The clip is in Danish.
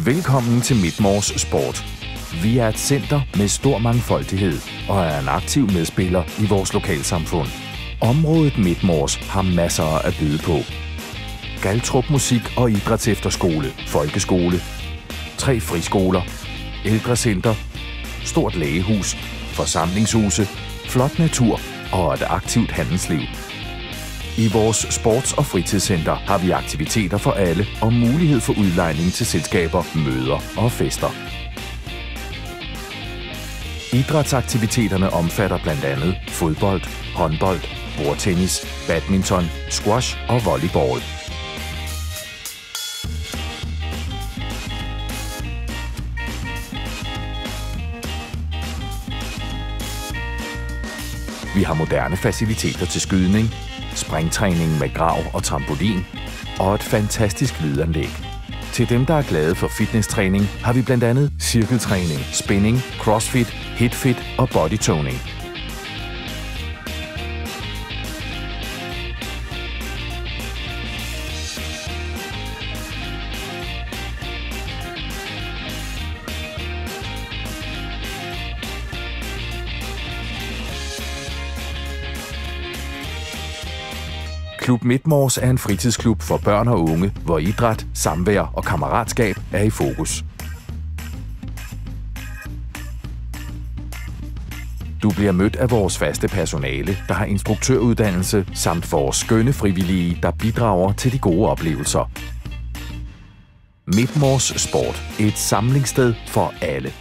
Velkommen til Midtmors Sport. Vi er et center med stor mangfoldighed og er en aktiv medspiller i vores lokalsamfund. Området Midtmors har masser at byde på. Galtrup Musik- og Idrætsefterskole, folkeskole, 3 friskoler, ældrecenter, stort lægehus, forsamlingshuse, flot natur og et aktivt handelsliv. I vores sports- og fritidscenter har vi aktiviteter for alle og mulighed for udlejning til selskaber, møder og fester. Idrætsaktiviteterne omfatter blandt andet fodbold, håndbold, bordtennis, badminton, squash og volleyball. Vi har moderne faciliteter til skydning, springtræning med grav og trampolin og et fantastisk lydanlæg. Til dem, der er glade for fitnesstræning, har vi blandt andet cirkeltræning, spinning, crossfit, hitfit og bodytoning. Klub Midtmors er en fritidsklub for børn og unge, hvor idræt, samvær og kammeratskab er i fokus. Du bliver mødt af vores faste personale, der har instruktøruddannelse, samt vores skønne frivillige, der bidrager til de gode oplevelser. Midtmors Sport. Et samlingssted for alle.